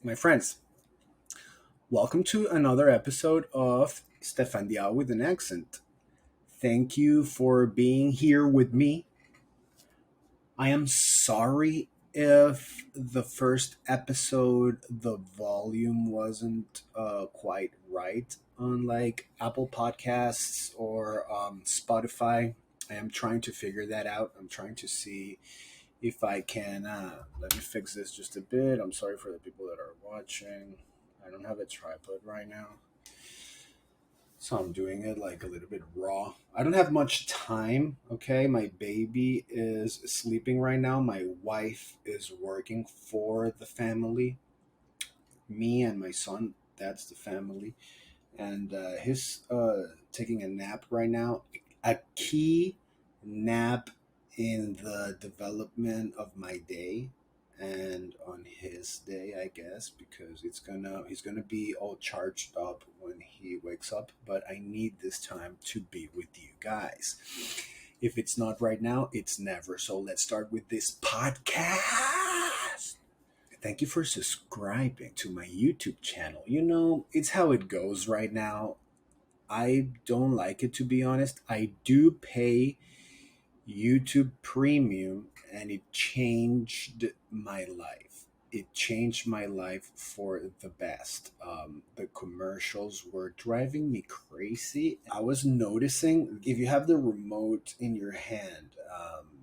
My friends, welcome to another episode of Stefandiao with an accent. Thank you for being here with me. I am sorry if the first episode the volume wasn't quite right on like Apple Podcasts or Spotify. I am trying to figure that out. I'm trying to see if I can. Let me fix this just a bit. I'm sorry for the people that are watching. I don't have a tripod right now. So I'm doing it like a little bit raw. I don't have much time, okay? My baby is sleeping right now. My wife is working for the family. Me and my son, that's the family. And he's taking a nap right now. A key nap in the development of my day and on his day, I guess, because he's gonna be all charged up when he wakes up. But I need this time to be with you guys. If it's not right now, it's never. So let's start with this podcast. Thank you for subscribing to my YouTube channel. It's how it goes right now. I don't like it, to be honest. I do pay YouTube Premium and it changed my life. It changed my life for the best. The commercials were driving me crazy. I was noticing if you have the remote in your hand,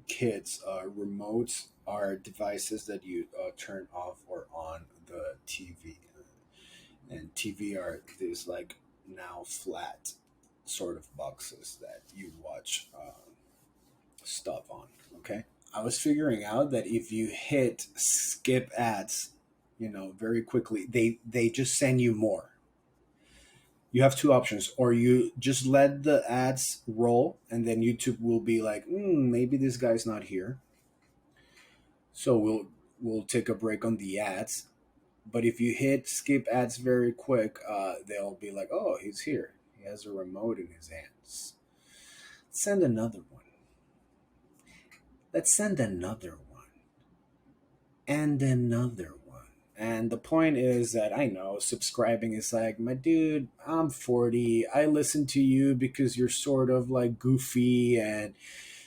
kids, remotes are devices that you turn off or on the TV. And TV are these like now flat sort of boxes that you watch stuff on. Okay. I was figuring out that if you hit skip ads, very quickly, they just send you more. You have two options, or you just let the ads roll, and then YouTube will be like, maybe this guy's not here, so we'll take a break on the ads. But if you hit skip ads very quick, they'll be like, oh, he's here. He has a remote in his hands. Send another one. Let's send another one and another one. And the point is that I know subscribing is like, my dude, I'm 40. I listen to you because you're sort of like goofy and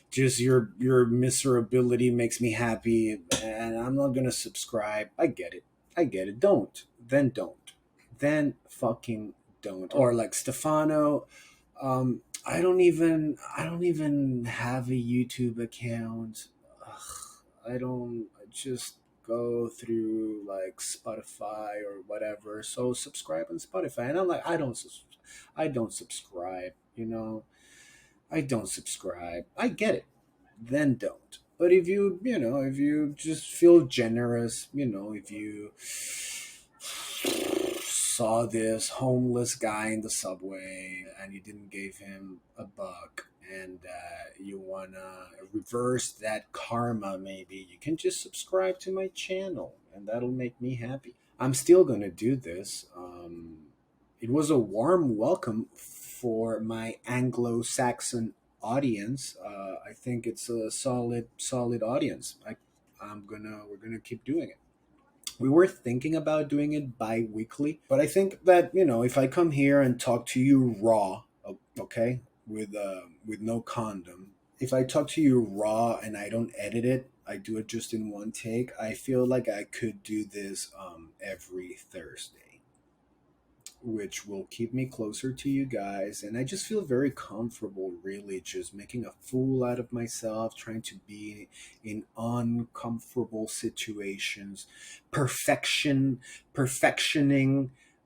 just your miserability makes me happy and I'm not going to subscribe. I get it. I get it. Don't. Then don't. Then fucking don't. Or like Stefano, I don't even have a YouTube account. Ugh, I just go through like Spotify or whatever. So subscribe on Spotify, and I'm like, I don't subscribe. I don't subscribe. I get it. Then don't. But if you just feel generous, if you saw this homeless guy in the subway and you didn't give him a buck and you want to reverse that karma, maybe you can just subscribe to my channel and that'll make me happy. I'm still going to do this. It was a warm welcome for my Anglo-Saxon audience. I think it's a solid audience. We're gonna keep doing it. We were thinking about doing it bi-weekly, but I think that if I come here and talk to you raw, okay, with no condom, if I talk to you raw and I don't edit it, I do it just in one take, I feel like I could do this every Thursday, which will keep me closer to you guys. And I just feel very comfortable, really, just making a fool out of myself, trying to be in uncomfortable situations, perfectioning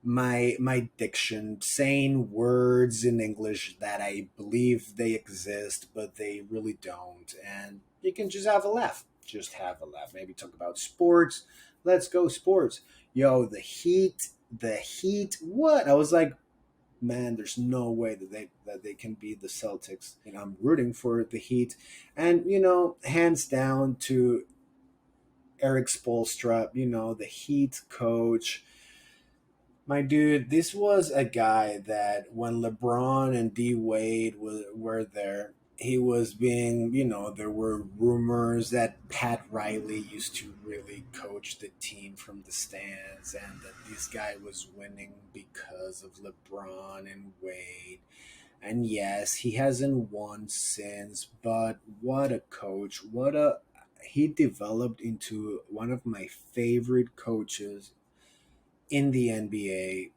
my diction, saying words in English that I believe they exist, but they really don't. And you can just have a laugh. Just have a laugh. Maybe talk about sports. Let's go sports. Yo, the Heat. What? I was like, man, there's no way that they can beat the Celtics. And I'm rooting for the Heat, and hands down to Eric Spoelstra. The Heat coach. My dude, this was a guy that when LeBron and D Wade were there, he was being, there were rumors that Pat Riley used to really coach the team from the stands, and that this guy was winning because of LeBron and Wade. And yes, he hasn't won since, but what a coach. He developed into one of my favorite coaches in the NBA.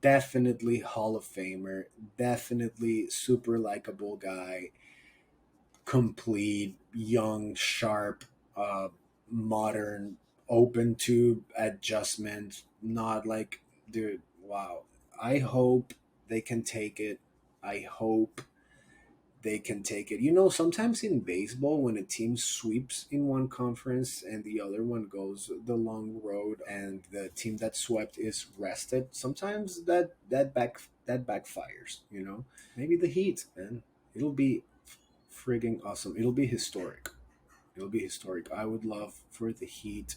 Definitely Hall of Famer, definitely super likable guy, complete, young, sharp, uh, modern, open to adjustment. Not like, dude, wow. I hope they can take it. I hope they can take it. Sometimes in baseball, when a team sweeps in one conference and the other one goes the long road, and the team that swept is rested, sometimes that backfires. Maybe the Heat, man. It'll be frigging awesome. It'll be historic. It'll be historic. I would love for the Heat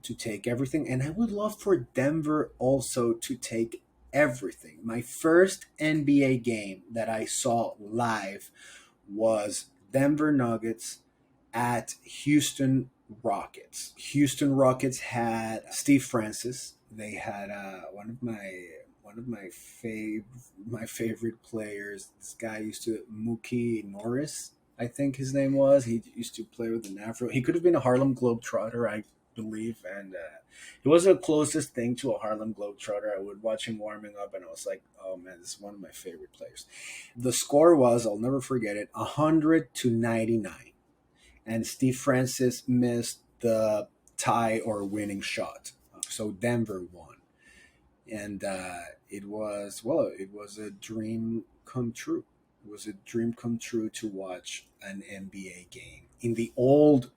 to take everything, and I would love for Denver also to take everything. My first NBA game that I saw live was Denver Nuggets at Houston Rockets. Houston Rockets had Steve Francis. They had one of my favorite players. This guy used to Mookie Norris, I think his name was. He used to play with an Afro. He could have been a Harlem Globetrotter, I believe, and it was the closest thing to a Harlem Globetrotter. I would watch him warming up, and I was like, "Oh man, this is one of my favorite players." The score was, I'll never forget it, 100-99, and Steve Francis missed the tie or winning shot, so Denver won, and it was a dream come true. It was a dream come true to watch an NBA game in the old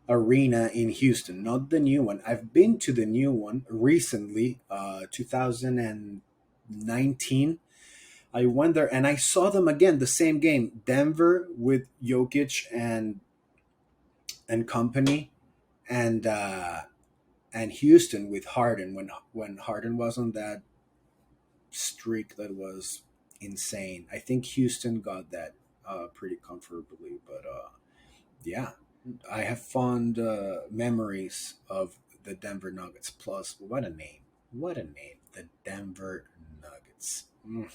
arena in Houston, not the new one. I've been to the new one recently, 2019. I went there and I saw them again, the same game, Denver with Jokic and company, and Houston with Harden when Harden was on that streak that was insane. I think Houston got that pretty comfortably, but yeah, I have fond memories of the Denver Nuggets. Plus, what a name! What a name! The Denver Nuggets. Mm,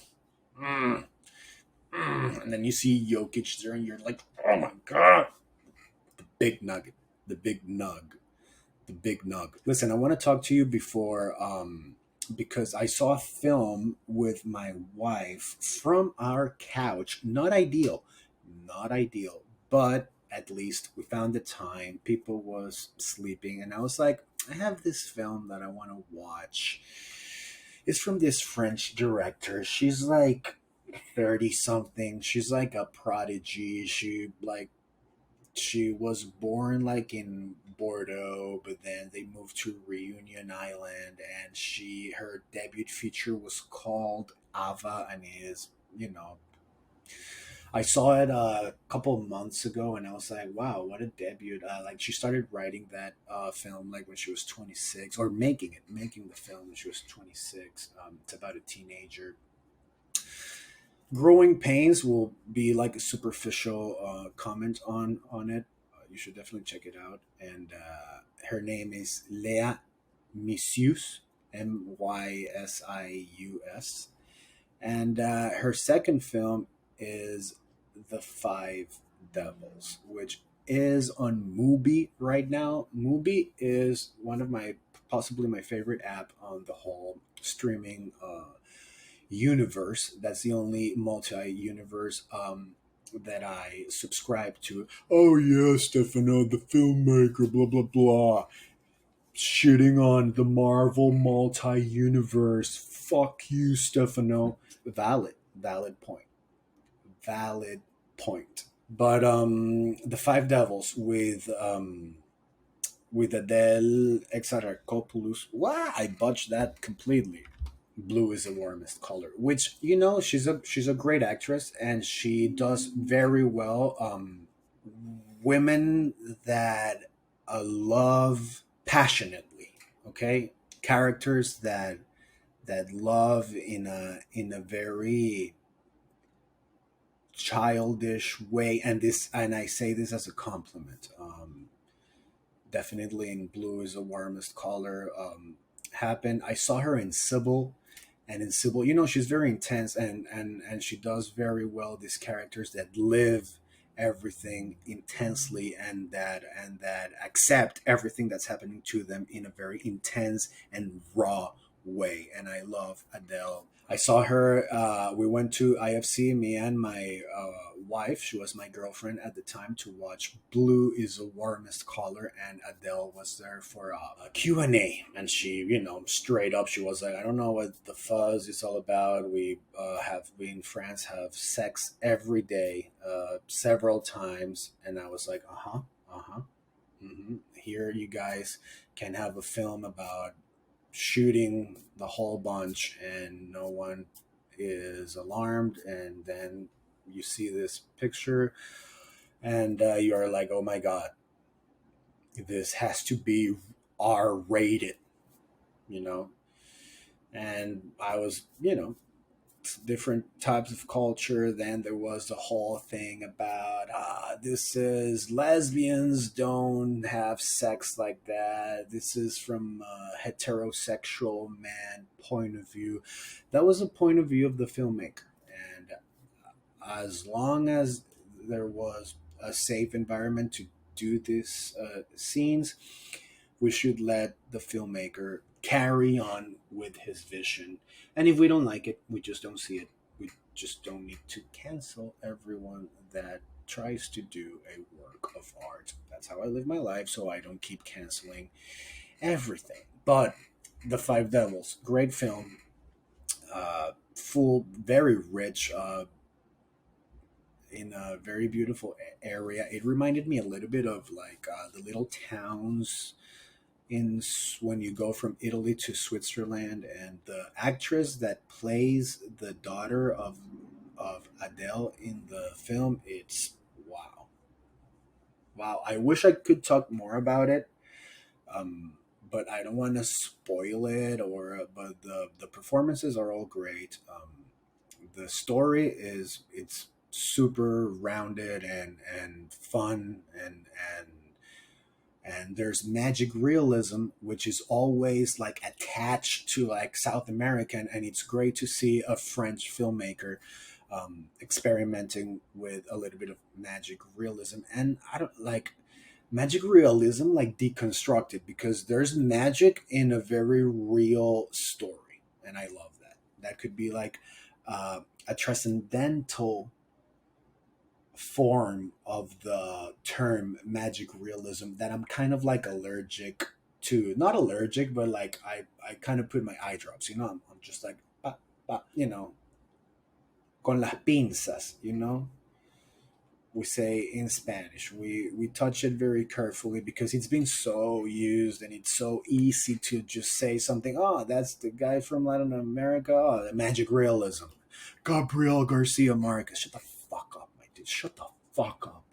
and then you see Jokic there, and you're like, oh my god, the big nugget, the big nug, the big nug. Listen, I want to talk to you before, because I saw a film with my wife from our couch. Not ideal, not ideal, but at least we found the time. People was sleeping, and I was like, I have this film that I want to watch. It's from this French director. She's like 30 something. She's like a prodigy. She was born like in Bordeaux, but then they moved to Reunion Island, and her debut feature was called Ava, and is, you know, I saw it a couple months ago, and I was like, wow, what a debut. Like, she started writing that film like when she was 26, or making the film when she was 26. It's about a teenager. Growing Pains will be like a superficial comment on it. You should definitely check it out. And her name is Lea Mysius, Mysius, and her second film is The Five Devils, which is on Mubi right now. Mubi is one of my possibly my favorite app on the whole streaming universe. That's the only multi-universe that I subscribe to. Oh yeah, Stefano, the filmmaker, blah blah blah, shitting on the Marvel multi-universe. Fuck you, Stefano. Valid point. Valid point. But the Five Devils with Adele Exarchopoulous. Wow, I botched that completely. Blue is the warmest color, which, she's a great actress, and she does very well. Women that love passionately, okay, characters that love in a very childish way, and I say this as a compliment. Definitely in Blue is the Warmest Color happened. I saw her in Sybil, and in Sybil, she's very intense, and she does very well these characters that live everything intensely, and that accept everything that's happening to them in a very intense and raw way. And I love Adele. I saw her. We went to IFC, me and my wife. She was my girlfriend at the time, to watch Blue is the Warmest Color, and Adele was there for a Q&A. And she, straight up, she was like, I don't know what the fuzz is all about. We in France have sex every day, several times. And I was like, uh-huh, uh-huh. Here you guys can have a film about shooting the whole bunch and no one is alarmed, and then you see this picture, and you're like, oh my god, this has to be R rated, you know and I was, different types of culture. Then there was the whole thing about this is lesbians don't have sex like that. This is from a heterosexual man point of view. That was the point of view of the filmmaker, and as long as there was a safe environment to do these scenes, we should let the filmmaker carry on with his vision. And if we don't like it, we just don't see it. We just don't need to cancel everyone that tries to do a work of art. That's how I live my life, so I don't keep canceling everything. But The Five Devils, great film, full, very rich, in a very beautiful area. It reminded me a little bit of like the little towns when you go from Italy to Switzerland, and the actress that plays the daughter of Adele in the film, it's wow, wow. I wish I could talk more about it, um, but I don't want to spoil it. Or but the performances are all great. The story is it's super rounded and fun, and there's magic realism, which is always like attached to like South American, and it's great to see a French filmmaker experimenting with a little bit of magic realism. And I don't like magic realism like deconstructed, because there's magic in a very real story, and I love that. That could be like a transcendental form of the term magic realism that I'm kind of like allergic to. Not allergic, but like I kind of put my eye drops, I'm just like, con las pinzas, we say in Spanish. We touch it very carefully because it's been so used, and it's so easy to just say something. Oh, that's the guy from Latin America. Oh, the magic realism. Gabriel Garcia Marquez. Shut the fuck up, my dude. Shut the fuck up.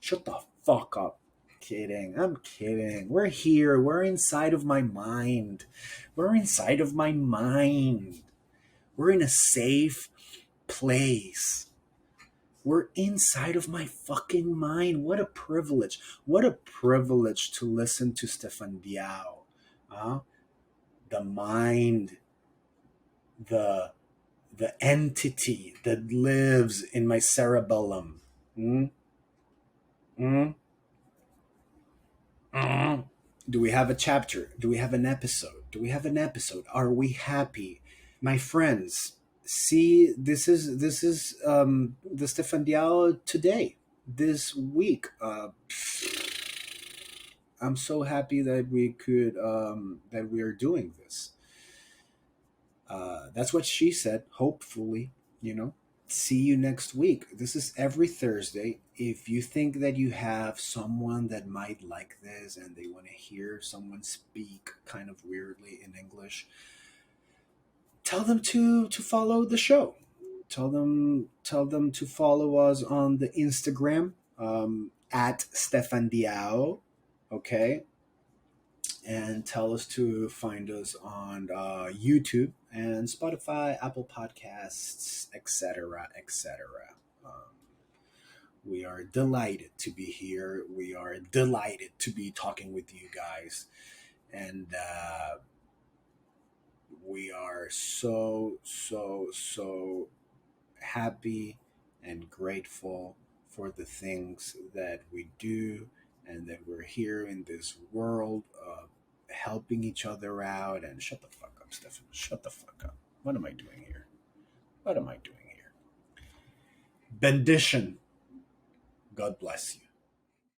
Shut the fuck up. Kidding. I'm kidding. We're here. We're inside of my mind. We're inside of my mind. We're in a safe place. We're inside of my fucking mind. What a privilege. What a privilege to listen to Stefandiao. Huh? The mind, the the entity that lives in my cerebellum. Mm? Mm? Mm? Do we have a chapter? Do we have an episode? Do we have an episode? Are we happy? My friends, see, this is the Stefandiao today, this week. I'm so happy that we are doing this. That's what she said. Hopefully, you know. See you next week. This is every Thursday. If you think that you have someone that might like this and they want to hear someone speak kind of weirdly in English, tell them to follow the show. Tell them to follow us on the Instagram, at Stefandiao, okay, and tell us to find us on YouTube and Spotify, Apple Podcasts, etc., etc. We are delighted to be here. We are delighted to be talking with you guys. And we are so happy and grateful for the things that we do and that we're here in this world helping each other out. And shut the fuck up, Stefan. Shut the fuck up. What am I doing here? What am I doing here? Bendition. God bless you.